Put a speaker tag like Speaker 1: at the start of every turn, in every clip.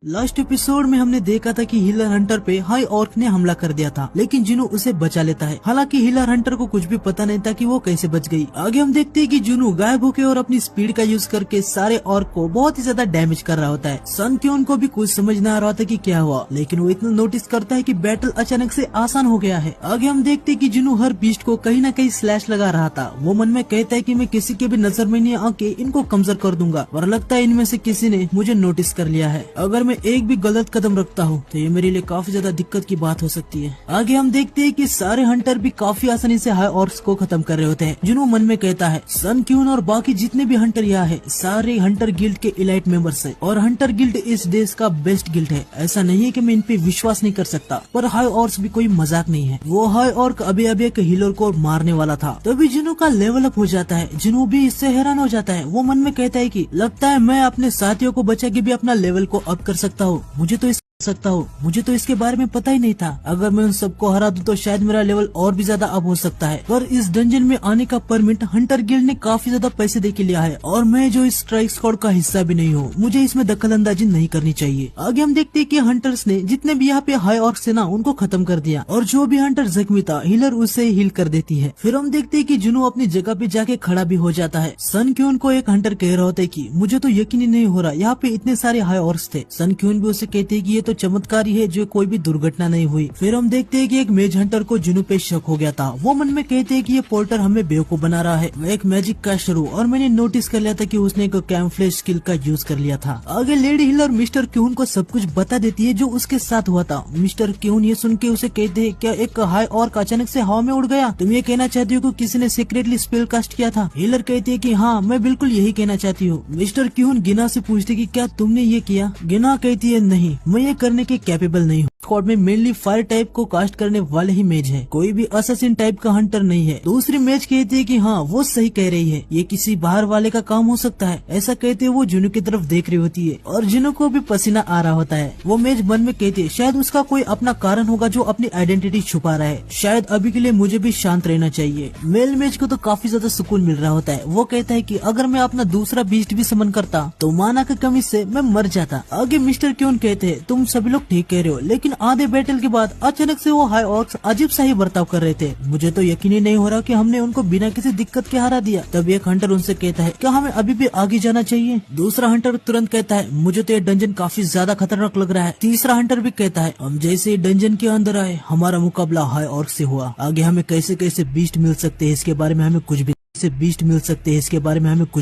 Speaker 1: Last episode में हमने देखा था कि हीलर हंटर पे हाई ऑर्क ने हमला कर दिया था, लेकिन जुनू उसे बचा लेता है। हालांकि हीलर हंटर को कुछ भी पता नहीं था कि वो कैसे बच गई। आगे हम देखते हैं कि जुनू गायब होकर और अपनी स्पीड का यूज करके सारे ऑर्क को बहुत ही ज्यादा डैमेज कर रहा होता है। सन क्योन को भी कुछ समझ न आ रहा था कि क्या हुआ, लेकिन वो इतना नोटिस करता है कि बैटल अचानक से आसान हो गया है। आगे हम देखते हैं कि जुनू हर बीस्ट को कहीं न कहीं स्लैश लगा रहा था। वो मन में कहता है कि मैं किसी के भी नजर में नहीं आके इनको कमजोर कर दूंगा, पर लगता है इनमें से किसी ने मुझे नोटिस कर लिया है। अगर मैं एक भी गलत कदम रखता हूँ तो ये मेरे लिए काफी ज्यादा दिक्कत की बात हो सकती है। आगे हम देखते हैं कि सारे हंटर भी काफी आसानी से हाई ऑर्क्स को खत्म कर रहे होते हैं। जुनू मन में कहता है सन क्यून और बाकी जितने भी हंटर यहाँ है सारे हंटर गिल्ड के इलाइट मेंबर्स हैं और हंटर गिल्ड इस देश का बेस्ट गिल्ड है। ऐसा नहीं है कि मैं इन पे विश्वास नहीं कर सकता, पर हाई ऑर्क्स भी कोई मजाक नहीं है। वो हाई ऑर्क अभी अभी एक हीलर को मारने वाला था, तभी जुनू का लेवल अप हो जाता है। जुनू भी इससे हैरान हो जाता है। वो मन में कहता है कि लगता है मैं अपने साथियों को बचा के भी अपना लेवल को अप कर सकता हूँ। मुझे तो इसके बारे में पता ही नहीं था। अगर मैं उन सबको हरा दूं तो शायद मेरा लेवल और भी ज्यादा अप हो सकता है। पर इस डंजन में आने का परमिट हंटर गिल्ड ने काफी ज्यादा पैसे दे के लिया है और मैं जो इस स्ट्राइक स्क्वाड का हिस्सा भी नहीं हूँ, मुझे इसमें दखल अंदाजी नहीं करनी चाहिए। आगे हम देखते हैं कि हंटर्स ने जितने भी यहाँ पे हाई ऑर्क्स थे ना उनको खत्म कर दिया और जो भी हंटर जख्मी था हीलर उसे हील कर देती है। फिर हम देखते हैं कि जुनू अपनी जगह पे जाके खड़ा भी हो जाता है। सन क्यून को एक हंटर कह रहा होता है कि मुझे तो यकीन ही नहीं हो रहा यहाँ पे इतने सारे हाई ऑर्क्स थे। सन क्यून भी उसे कहते हैं कि ये तो चमत्कारी है जो कोई भी दुर्घटना नहीं हुई। फिर हम देखते हैं कि एक मेज हंटर को जुनू पे शक हो गया था। वो मन में कहते हैं कि ये पोर्टर हमें बेवकूफ बना रहा है। वह एक मैजिक का शुरू और मैंने नोटिस कर लिया था कि उसने एक कैमफ्लेज स्किल का यूज कर लिया था। आगे लेडी हीलर मिस्टर क्यून को सब कुछ बता देती है जो उसके साथ हुआ था। मिस्टर क्यून ये सुन के उसे कहते हैं क्या एक हाई ऑर्क अचानक से हवा में उड़ गया? तुम ये कहना चाहती हो कि किसी ने सीक्रेटली स्पेल कास्ट किया था? हीलर कहती है कि हाँ मैं बिल्कुल यही कहना चाहती हूँ। मिस्टर क्यून गिना से पूछते कि क्या तुमने ये किया? गिना कहती है नहीं, मैं ये करने के कैपेबल नहीं हूँ। स्क्वाड में मेनली फायर टाइप को कास्ट करने वाले ही मेज है, कोई भी असैसिन टाइप का हंटर नहीं है। दूसरी मेज कहती है कि हाँ वो सही कह रही है, ये किसी बाहर वाले का काम हो सकता है। ऐसा कहते वो जुनू की तरफ देख रही होती है और जुनू को भी पसीना आ रहा होता है। वो मेज मन में कहती है शायद उसका कोई अपना कारण होगा जो अपनी आइडेंटिटी छुपा रहा है। शायद अभी के लिए मुझे भी शांत रहना चाहिए। मेल मेज को तो काफी ज्यादा सुकून मिल रहा होता है। वो कहता है कि अगर मैं अपना दूसरा बीस्ट भी समन करता तो माना की कमी से मैं मर जाता। आगे मिस्टर क्यून कहते हैं तुम सभी लोग ठीक कह रहे हो, लेकिन आधे बैटल के बाद अचानक से वो हाई ऑर्क्स अजीब सा ही बर्ताव कर रहे थे। मुझे तो यकीन ही नहीं हो रहा कि हमने उनको बिना किसी दिक्कत के हरा दिया। तब एक हंटर उनसे कहता है क्या हमें अभी भी आगे जाना चाहिए? दूसरा हंटर तुरंत कहता है मुझे तो ये डंजन काफी ज्यादा खतरनाक लग रहा है। तीसरा हंटर भी कहता है हम जैसे ही डंजन के अंदर आए हमारा मुकाबला हाई ऑर्क से हुआ। आगे हमें कैसे कैसे बीस्ट मिल सकते हैं इसके बारे में हमें कुछ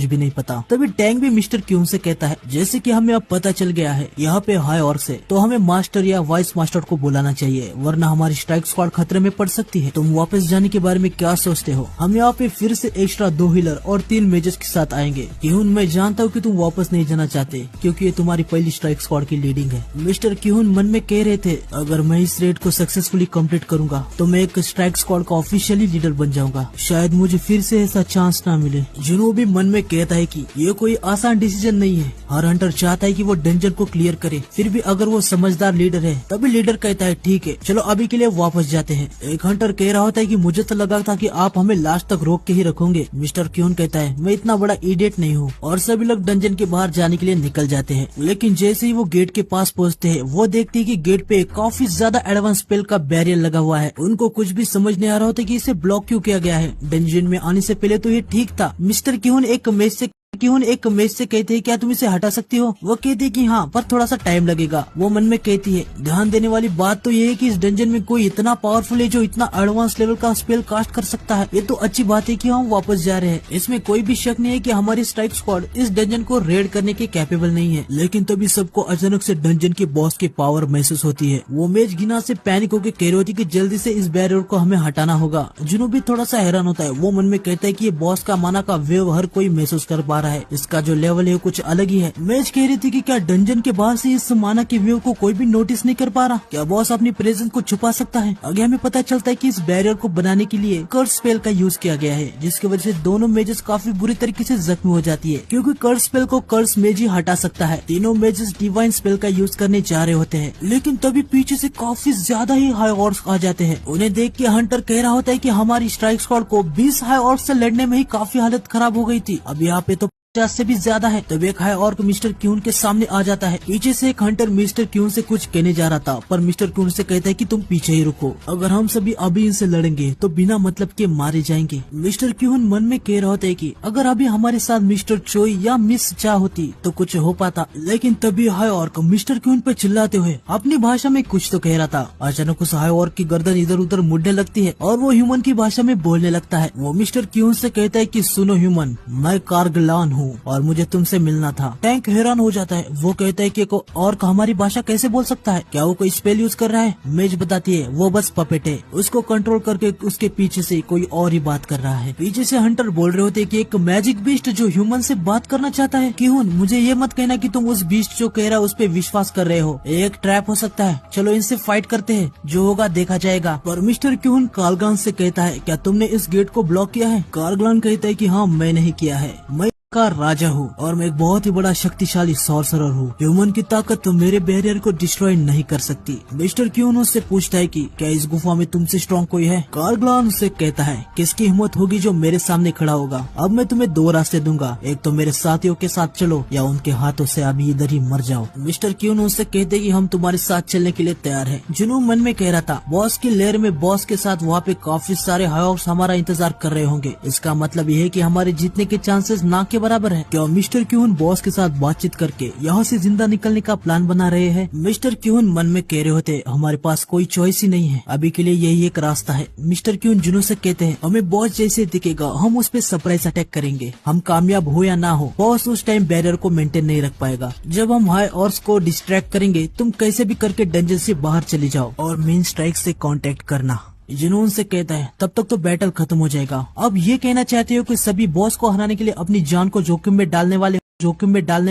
Speaker 1: भी नहीं पता। तभी टैंक भी मिस्टर क्यून से कहता है जैसे कि हमें अब पता चल गया है यहाँ पे हाई ऑर्क्स है तो हमें मास्टर या वाइस मास्टर को बुलाना चाहिए, वरना हमारी स्ट्राइक स्क्वाड खतरे में पड़ सकती है। तुम वापस जाने के बारे में क्या सोचते हो? हम यहाँ पे फिर से एक्स्ट्रा 2 हीलर और 3 मेजर्स के साथ आएंगे। क्यून मैं जानता हूँ कि तुम वापस नहीं जाना चाहते क्योंकि ये तुम्हारी पहली स्ट्राइक स्क्वाड की लीडिंग है। मिस्टर क्यून मन में कह रहे थे अगर मैं इस रेड को सक्सेसफुली कम्प्लीट करूंगा तो मैं एक स्ट्राइक स्क्वाड का ऑफिशियली लीडर बन जाऊंगा। शायद मुझे फिर से ऐसा चांस ना मिले। जुनू भी मन में कहता है कि ये कोई आसान डिसीजन नहीं है। हर हंटर चाहता है कि वो डंजन को क्लियर करे, फिर भी अगर वो समझदार लीडर है तभी लीडर कहता है ठीक है चलो अभी के लिए वापस जाते हैं। एक हंटर कह रहा होता है कि मुझे तो लगा था कि आप हमें लास्ट तक रोक के ही रखोगे। मिस्टर क्यून कहता है मैं इतना बड़ा इडियट नहीं हूँ और सभी लोग डंजन के बाहर जाने के लिए निकल जाते हैं। लेकिन जैसे ही वो गेट के पास पहुँचते हैं वो देखते हैं कि गेट पे काफी ज्यादा एडवांस स्पेल का बैरियर लगा हुआ है। उनको कुछ भी समझ नहीं आ रहा होता कि इसे ब्लॉक क्यों किया गया है। डंजन में आने से पहले तो ये ठीक था। मिस्टर क्यून एक मेज से कहते हैं क्या तुम इसे हटा सकती हो? वो कहती है कि हाँ पर थोड़ा सा टाइम लगेगा। वो मन में कहती है ध्यान देने वाली बात तो ये है कि इस डंजन में कोई इतना पावरफुल है जो इतना एडवांस लेवल का स्पेल कास्ट कर सकता है। ये तो अच्छी बात है कि हम वापस जा रहे हैं। इसमें कोई भी शक नहीं है कि हमारी स्ट्राइक स्क्वाड इस डंजन को रेड करने के कैपेबल नहीं है। लेकिन तभी सबको अचानक से डंजन के बॉस की पावर महसूस होती है। वो मेज गिना से पैनिक होकर कह रही होती कि जल्दी से इस बैरियर को हमें हटाना होगा। जुनू भी थोड़ा सा हैरान होता है। वो मन में कहता है कि ये बॉस का माना का वेव हर कोई महसूस कर पा रहा है। इसका जो लेवल है कुछ अलग ही है। मेज कह रही थी कि क्या डंजन के बाहर से इस माना के वेव को कोई भी नोटिस नहीं कर पा रहा? क्या बॉस अपनी प्रेजेंस को छुपा सकता है? आगे हमें पता चलता है कि इस बैरियर को बनाने के लिए कर्स स्पेल का यूज किया गया है, जिसकी वजह से दोनों मेजेस काफी बुरी तरीके से जख्मी हो जाती है क्योंकि कर्स स्पेल को कर्स मेज ही हटा सकता है। तीनों मेजेस डिवाइन स्पेल का यूज करने जा रहे होते हैं, लेकिन तभी पीछे से काफी ज्यादा ही हाई ऑर्क्स आ जाते हैं। उन्हें देख के हंटर कह रहा होता है कि हमारी स्ट्राइक स्क्वाड को 20 हाई ऑर्क्स से लड़ने में ही काफी हालत खराब हो गई थी। अब यहाँ पे तो 50 से भी ज्यादा है। तब एक हाई ऑर्क मिस्टर क्यून के सामने आ जाता है। पीछे से एक हंटर मिस्टर क्यून से कुछ कहने जा रहा था, पर मिस्टर क्यून से कहता है कि तुम पीछे ही रुको, अगर हम सभी अभी इनसे लड़ेंगे तो बिना मतलब के मारे जाएंगे। मिस्टर क्यून मन में कह रहा होता है कि अगर अभी हमारे साथ मिस्टर चोई या मिस चा होती तो कुछ हो पाता, लेकिन तभी हाई ऑर्क मिस्टर क्यून पे चिल्लाते हुए अपनी भाषा में कुछ तो कह रहा था। अचानक उस हाई ऑर्क की गर्दन इधर उधर मुड़ने लगती है और वो ह्यूमन की भाषा में बोलने लगता है। वो मिस्टर क्यून से कहता है कि सुनो ह्यूमन, मैं कार्गलान हूँ और मुझे तुमसे मिलना था। टैंक हैरान हो जाता है। वो कहता है कि ऑर्क हमारी भाषा कैसे बोल सकता है, क्या वो कोई स्पेल यूज कर रहा है? मेज बताती है वो बस पपेट है, उसको कंट्रोल करके उसके पीछे से कोई और ही बात कर रहा है। पीछे से हंटर बोल रहे होते कि एक मैजिक बीस्ट जो ह्यूमन से बात करना चाहता है। क्यों मुझे ये मत कहना कि तुम उस बीस्ट जो कह रहा है उस पे विश्वास कर रहे हो, एक ट्रैप हो सकता है। चलो इनसे फाइट करते हैं, जो होगा देखा जाएगा। पर मिस्टर क्यून कार्गलान से कहता है क्या तुमने इस गेट को ब्लॉक किया है? कार्गलान कहता है कि हाँ मैं नहीं किया है, मैं का राजा हूँ और मैं एक बहुत ही बड़ा शक्तिशाली सॉर्सरर हूँ। ह्यूमन की ताकत तो मेरे बैरियर को डिस्ट्रॉय नहीं कर सकती। मिस्टर क्यून उससे पूछता है कि क्या इस गुफा में तुमसे स्ट्रॉन्ग कोई है? कार्गलान उससे कहता है किसकी हिम्मत होगी जो मेरे सामने खड़ा होगा। अब मैं तुम्हें दो रास्ते दूंगा, एक तो मेरे साथियों के साथ चलो या उनके हाथों से अभी इधर ही मर जाओ। मिस्टर क्यून उससे कहते कि हम तुम्हारे साथ चलने के लिए तैयार है। जुनू मन में कह रहा था बॉस की लेयर में बॉस के साथ वहाँ पे काफी सारे हाइऑर्क्स हमारा इंतजार कर रहे होंगे, इसका मतलब ये है कि हमारे जीतने के चांसेस ना के बराबर है। क्या मिस्टर क्यून बॉस के साथ बातचीत करके यहाँ से जिंदा निकलने का प्लान बना रहे हैं? मिस्टर क्यून मन में कह रहे होते हमारे पास कोई चॉइस ही नहीं है, अभी के लिए यही एक रास्ता है। मिस्टर क्यून जुनू से कहते हैं हमें बॉस जैसे दिखेगा, हम उस पे सरप्राइज अटैक करेंगे, हम कामयाब हो या ना हो बॉस उस टाइम बैरियर को मेंटेन नहीं रख पाएगा। जब हम हाई ऑर्क्स को डिस्ट्रैक्ट करेंगे तुम कैसे भी करके डंजन से बाहर चले जाओ और मेन स्ट्राइक से कांटेक्ट करना। जुनून से कहता है तब तक तो बैटल खत्म हो जाएगा। अब ये कहना चाहते हो कि सभी बॉस को हराने के लिए अपनी जान को जोखिम में डालने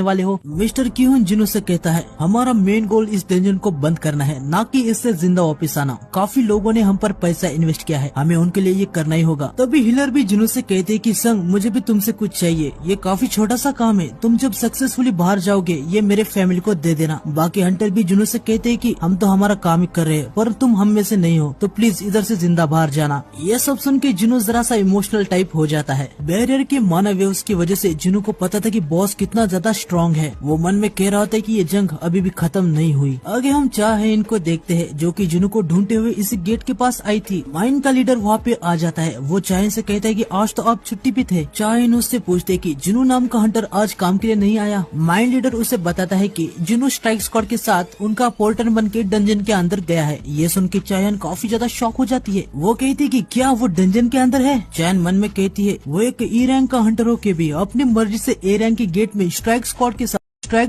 Speaker 1: वाले हो? मिस्टर क्यून जुनू से कहता है हमारा मेन गोल इस डंजन को बंद करना है, ना कि इससे जिंदा वापस आना। काफी लोगों ने हम पर पैसा इन्वेस्ट किया है, हमें उनके लिए ये करना ही होगा। तभी हिलर भी जुनू से कहते हैं कि संग मुझे भी तुमसे कुछ चाहिए, ये काफी छोटा सा काम है, तुम जब सक्सेसफुली बाहर जाओगे ये मेरे फैमिली को दे देना। बाकी हंटर भी जुनू से कहते हैं कि हम तो हमारा काम ही कर रहे हैं पर तुम हम में से नहीं हो, तो प्लीज इधर से जिंदा बाहर जाना। ये सब सुन के जुनू जरा सा इमोशनल टाइप हो जाता है। बैरियर के मानव वेव्स की वजह से जुनू को पता था कि बॉस कितना ज्यादा स्ट्रॉन्ग है। वो मन में कह रहा होता है कि ये जंग अभी भी खत्म नहीं हुई। आगे हम चाहे इनको देखते हैं जो कि जुनू को ढूंढते हुए इसी गेट के पास आई थी। माइन का लीडर वहाँ पे आ जाता है। वो चाइन से कहता है कि आज तो आप छुट्टी पे थे। चाइन उससे पूछते कि जुनू नाम का हंटर आज काम के लिए नहीं आया। माइन लीडर उसे बताता है कि जुनू स्ट्राइक स्क्वाड के साथ उनका पोर्टर बन के डंजन के अंदर गया है। ये सुन के चाइन काफी ज्यादा शॉक हो जाती है। वो कहती है कि क्या वो डंजन के अंदर है? चाइन मन में कहती है वो एक ई रैंक का हंटर होके भी अपनी मर्जी से ए रैंक के गेट में स्ट्राइक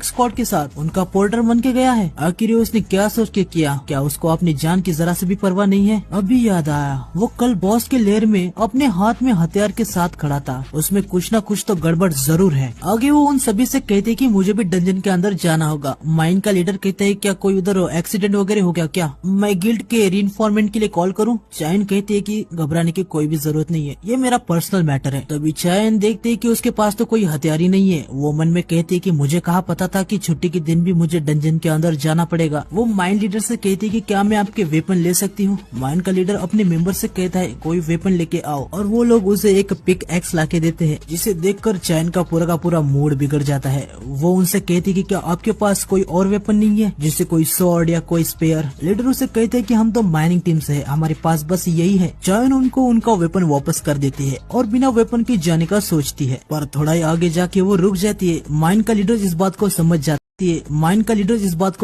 Speaker 1: स्क्वाड के साथ उनका पोर्टर बन के गया है। आखिर उसने क्या सोच के किया? क्या उसको अपनी जान की जरा से भी परवाह नहीं है? अभी याद आया वो कल बॉस के लेयर में अपने हाथ में हथियार के साथ खड़ा था, उसमें कुछ न कुछ तो गड़बड़ जरूर है। आगे वो उन सभी से कहते कि मुझे भी डंजन के अंदर जाना होगा। माइन का लीडर कहते है क्या कोई उधर एक्सीडेंट वगैरह हो गया क्या? मैं गिल्ड के रीइंफोर्समेंट के लिए कॉल करूँ? चाइन कहती है कि घबराने की कोई भी जरूरत नहीं है, ये मेरा पर्सनल मैटर है। तभी चाइन देखते है कि उसके पास तो कोई हथियार ही नहीं है। वो मन में कहती है कि मुझे कहाँ पता था कि छुट्टी के दिन भी मुझे डंजन के अंदर जाना पड़ेगा। वो माइन लीडर से कहती है कि क्या मैं आपके वेपन ले सकती हूँ? माइन का लीडर अपने मेंबर से कहता है कोई वेपन लेके आओ, और वो लोग उसे एक पिक एक्स लाके देते हैं, जिसे देखकर चाइन का पूरा मूड बिगड़ जाता है। वो उनसे कहती है कि क्या आपके पास कोई और वेपन नहीं है, जिससे कोई स्वॉर्ड या कोई स्पेयर? लीडर उसे कहते हैं कि हम तो माइनिंग टीम से है, हमारे पास बस यही है। चाइन उनको उनका वेपन वापस कर देती है और बिना वेपन के जाने का सोचती है, पर थोड़ा ही आगे जाके वो रुक जाती है। माइन का लीडर इस बात को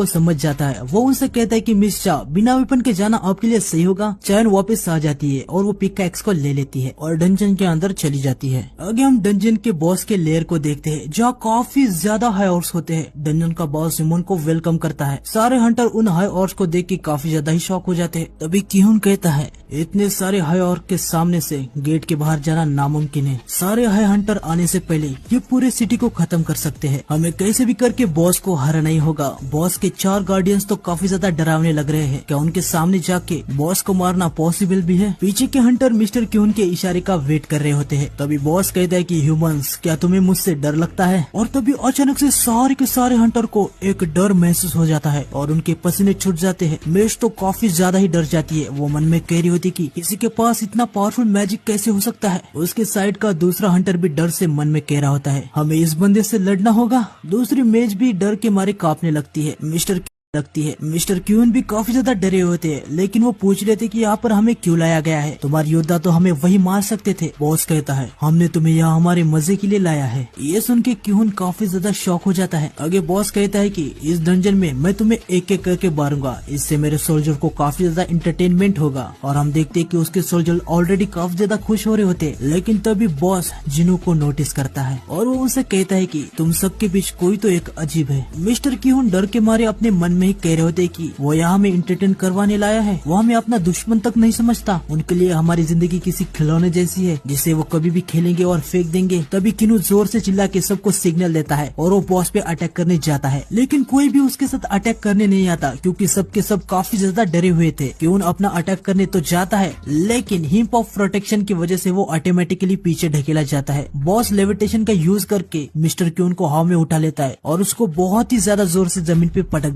Speaker 1: समझ जाता है। वो उनसे कहता है कि मिस चा, बिना वेपन के जाना आपके लिए सही होगा। चाइन वापस आ जाती है और वो पिकैक्स को ले लेती है और डंजन के अंदर चली जाती है। आगे हम डंजन के बॉस के लेयर को देखते हैं, जहाँ काफी ज्यादा हाई ऑर्क्स होते हैं। डंजन का बॉस ह्यूमन को वेलकम करता है। सारे हंटर उन हाई ऑर्क्स को देख के काफी ज्यादा ही शॉक हो जाते हैं। तभी किहुन कहता है इतने सारे हाई ऑर्क के सामने से गेट के बाहर जाना नामुमकिन है। सारे हाई हंटर आने से पहले ये पूरे सिटी को खत्म कर सकते हैं। हमें कैसे भी करके बॉस को हराना ही होगा। बॉस के 4 गार्डियंस तो काफी ज्यादा डरावने लग रहे हैं। क्या उनके सामने जाके बॉस को मारना पॉसिबल भी है? पीछे के हंटर मिस्टर क्यून के इशारे का वेट कर रहे होते हैं। तभी बॉस कहता है कि ह्यूमंस, क्या तुम्हें मुझसे डर लगता है? और तभी अचानक से सारे के सारे हंटर को एक डर महसूस हो जाता है और उनके पसीने छूट जाते हैं। मेष तो काफी ज्यादा ही डर जाती है। वो मन में कह रही होती कि किसी के पास इतना पावरफुल मैजिक कैसे हो सकता है। उसके साइड का दूसरा हंटर भी डर से मन में कह रहा होता है हमें इस बंदे से लड़ना होगा। दूसरी मेज भी डर के मारे कांपने लगती है। मिस्टर क्यून भी काफी ज्यादा डरे होते हैं, लेकिन वो पूछ रहे थे कि यहाँ पर हमें क्यों लाया गया है, तुम्हारे योद्धा तो हमें वही मार सकते थे। बॉस कहता है हमने तुम्हें यहाँ हमारे मजे के लिए लाया है। ये सुन के क्यून काफी ज्यादा शॉक हो जाता है। आगे बॉस कहता है कि इस डंजन में मैं तुम्हें एक एक करके मारूंगा, इससे मेरे सोल्जर को काफी ज्यादा इंटरटेनमेंट होगा। और हम देखते हैं कि उसके सोल्जर ऑलरेडी काफी ज्यादा खुश हो रहे होते, लेकिन तभी बॉस जिनू को नोटिस करता है और वो उनसे कहता है कि तुम सबके बीच कोई तो एक अजीब है। मिस्टर क्यून डर के मारे अपने मन में ही कह रहे होते कि वो यहाँ हमें इंटरटेन करवाने लाया है, वो हमें अपना दुश्मन तक नहीं समझता। उनके लिए हमारी जिंदगी किसी खिलौने जैसी है जिसे वो कभी भी खेलेंगे और फेंक देंगे। तभी किनू जोर से चिल्ला के सबको सिग्नल देता है और वो बॉस पे अटैक करने जाता है, लेकिन कोई भी उसके साथ अटैक करने नहीं आता क्योंकि सबके सब काफी ज्यादा डरे हुए थे। क्यून अपना अटैक करने तो जाता है, लेकिन हिम्प ऑफ प्रोटेक्शन की वजह से वो ऑटोमेटिकली पीछे ढकेला जाता है। बॉस लेविटेशन का यूज करके मिस्टर क्यून को हवा में उठा लेता है और उसको बहुत ही ज्यादा जोर से जमीन पे पटक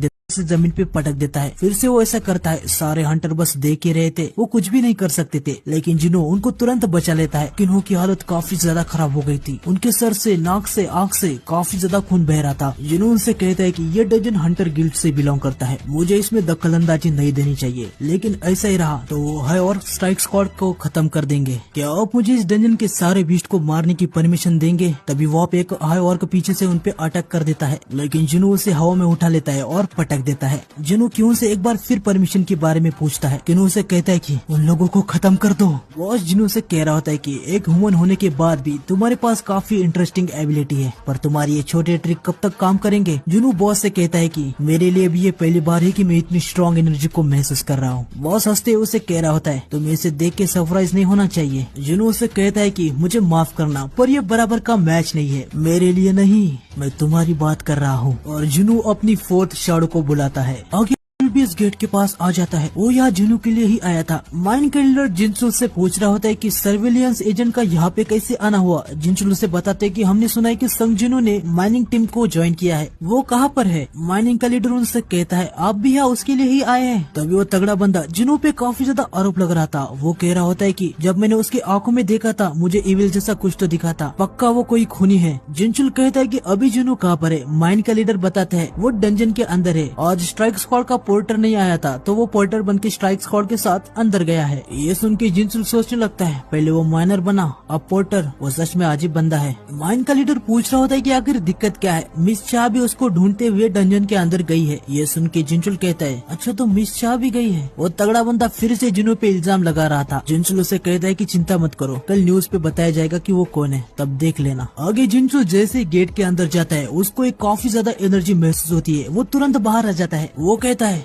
Speaker 1: देता है। फिर से वो ऐसा करता है। सारे हंटर बस देख ही रहे थे, वो कुछ भी नहीं कर सकते थे, लेकिन जिनो उनको तुरंत बचा लेता है। किन्हो की हालत काफी ज्यादा खराब हो गई थी, उनके सर से, नाक से, आंख से काफी ज्यादा खून बह रहा था। जिनो उनसे कहता है कि ये डंजन हंटर गिल्ड से बिलोंग करता है, मुझे इसमें दखलंदाजी नहीं देनी चाहिए, लेकिन ऐसा ही रहा तो वो हाई ऑर्क स्ट्राइक स्क्वाड को खत्म कर देंगे। क्या आप मुझे इस डंजन के सारे बीस्ट को मारने की परमिशन देंगे? तभी वॉप एक हाई ऑर्क पीछे से उनपे अटैक कर देता है, लेकिन जिनो उसे हवा में उठा लेता है और पटक देता है। जिनो क्यून से एक बार फिर परमिशन के बारे में पूछता है। किनू उसे कहता है कि उन लोगों को खत्म कर दो। बॉस जिनो से कह रहा होता है कि एक ह्यूमन होने के बाद भी तुम्हारे पास काफी इंटरेस्टिंग एबिलिटी है, पर तुम्हारी ये छोटे ट्रिक कब तक काम करेंगे? जिनो बॉस से कहता है कि मेरे लिए भी ये पहली बार है कि मैं इतनी स्ट्रॉन्ग एनर्जी को महसूस कर रहा हूँ। बॉस हंसते उसे कह रहा होता है तुम्हें इसे देख के सरप्राइज नहीं होना चाहिए। जिनो उसे कहता है कि मुझे माफ करना, पर ये बराबर का मैच नहीं है, मेरे लिए नहीं, मैं तुम्हारी बात कर रहा हूँ। और जिनो अपनी फोर्थ शैडो को बुलाता है। आगे भी इस गेट के पास आ जाता है, वो यहाँ जिनू के लिए ही आया था। माइंड किलर जिंचुल से पूछ रहा होता है कि सर्वेलियंस एजेंट का यहाँ पे कैसे आना हुआ। जिंचुल उसे बताते हैं कि हमने सुना है कि संग जिनू ने माइनिंग टीम को ज्वाइन किया है, वो कहाँ पर है? माइनिंग का लीडर उनसे कहता है आप भी यहाँ उसके लिए ही आए हैं। तभी वो तगड़ा बंदा जिनू पे काफी ज्यादा आरोप लग रहा था, वो कह रहा होता है कि जब मैंने उसकी आंखों में देखा था मुझे इविल जैसा कुछ तो दिखा था, पक्का वो कोई खूनी है। जिंचुल कहता है कि अभी जिनू कहाँ पर है? माइंड का लीडर बताता है वो डंजन के अंदर है, आज स्ट्राइक स्क्वाड का पोर्टर नहीं आया था तो वो पोर्टर बन के स्ट्राइक स्क्वाड के साथ अंदर गया है। ये सुन के जिंचुल सोचने लगता है पहले वो माइनर बना अब पोर्टर, वो सच में अजीब बंदा है। माइंड का लीडर पूछ रहा होता है कि आखिर दिक्कत क्या है? मिस चाह भी उसको ढूंढते हुए डंजन के अंदर गई है। ये सुन के जिंचुल कहता है अच्छा तो मिस चाह भी गई है। वो तगड़ा बंदा फिर से जिनू पे इल्जाम लगा रहा था। जिंचुल उसे कहता है कि चिंता मत करो, कल न्यूज पे बताया जाएगा कि वो कौन है, तब देख लेना। आगे जिंचुल जैसे गेट के अंदर जाता है उसको एक काफी ज्यादा एनर्जी महसूस होती है, वो तुरंत बाहर आ जाता है। वो कहता है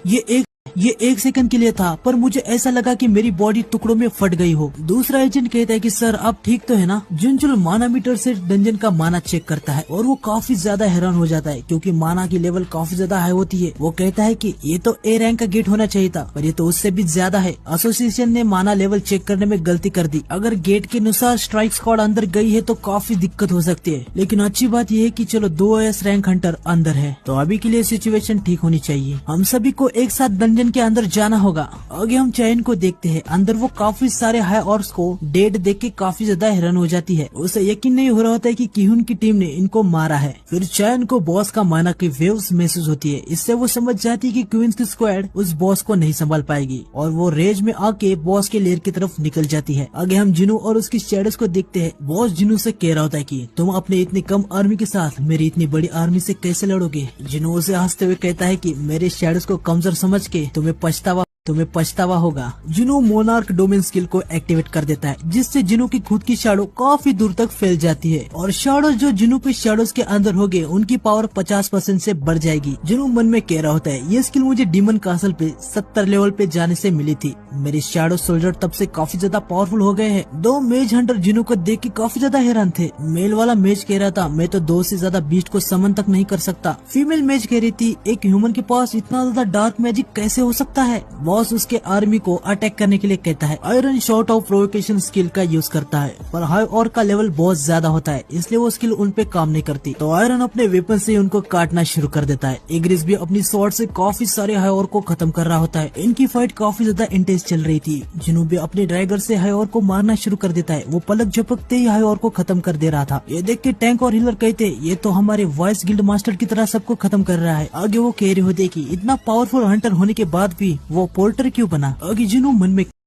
Speaker 1: ये एक सेकंड के लिए था, पर मुझे ऐसा लगा कि मेरी बॉडी टुकड़ों में फट गई हो। दूसरा एजेंट कहता है कि सर आप ठीक तो है ना? जिंचुल माना मीटर से डंजन का माना चेक करता है और वो काफी ज्यादा हैरान हो जाता है क्योंकि माना की लेवल काफी ज्यादा हाई होती है। वो कहता है कि ये तो ए रैंक का गेट होना चाहिए था, पर ये तो उससे भी ज्यादा है। एसोसिएशन ने माना लेवल चेक करने में गलती कर दी, अगर गेट के अनुसार स्ट्राइक स्क्वाड अंदर गई है तो काफी दिक्कत हो सकती है। लेकिन अच्छी बात यह है कि चलो 2 एस रैंक हंटर अंदर है, तो अभी के लिए सिचुएशन ठीक होनी चाहिए। हम सभी को एक साथ डंजन के अंदर जाना होगा। आगे हम चैन को देखते हैं, अंदर वो काफी सारे हाई ऑर्क्स को डेड देख के काफी ज्यादा हैरान हो जाती है। उसे यकीन नहीं हो रहा होता है कि किहुन की टीम ने इनको मारा है। फिर चैन को बॉस का माना की वेव्स महसूस होती है, इससे वो समझ जाती है कि क्वींस की स्क्वाड उस बॉस को नहीं संभाल पाएगी और वो रेज में आके बॉस के लेर की तरफ निकल जाती है। आगे हम जिनू और उसकी शैडोज को देखते हैं। बॉस जिनू से कह रहा होता है कि तुम अपने इतनी कम आर्मी के साथ मेरी इतनी बड़ी आर्मी से कैसे लड़ोगे? जिनू उसे हंसते हुए कहता है कि मेरे शैडोज को कमजोर समझ के तुम्हें पछतावा होगा। जिनो मोनार्क डोमेन स्किल को एक्टिवेट कर देता है, जिससे जिनो की खुद की शैडो काफी दूर तक फैल जाती है और शैडो जो जिनो के शैडोज के अंदर होंगे उनकी पावर 50% से बढ़ जाएगी। जिनो मन में कह रहा होता है ये स्किल मुझे डीमन कासल पे 70 लेवल पे जाने से मिली थी, मेरे शैडो सोल्जर तब से काफी ज्यादा पावरफुल हो गए हैं। 2 मेज हंटर जिनो को देख के काफी ज्यादा हैरान थे। मेल वाला मेज कह रहा था मैं तो 2 से ज्यादा बीस्ट को समन तक नहीं कर सकता। फीमेल मेज कह रही थी एक ह्यूमन के पास इतना ज्यादा डार्क मैजिक कैसे हो सकता है? बॉस उसके आर्मी को अटैक करने के लिए कहता है। Iron short of provocation skill का यूज करता है, पर हाई ऑर्क का लेवल बहुत ज्यादा होता है, इसलिए वो स्किल उन पे काम नहीं करती। तो आयरन अपने वेपन से उनको काटना शुरू कर देता है। इग्रिस भी अपनी स्वॉर्ड से काफी सारे हाई ऑर्क को खत्म कर रहा होता है। इनकी फाइट काफी ज्यादा इंटेंस चल रही थी। जिनू भी अपने ड्रैगर से हाई ऑर्क को मारना शुरू कर देता है। वो पलक झपकते ही हाई ऑर्क को खत्म कर दे रहा था। ये देख के टैंक और हीलर कहते ये तो हमारे वॉइस गिल्ड मास्टर की तरह सबको खत्म कर रहा है। आगे वो कह रहे होते कि इतना पावरफुल हंटर होने के बाद भी वो पोर्टर क्यों बना। आगे जिनू मन में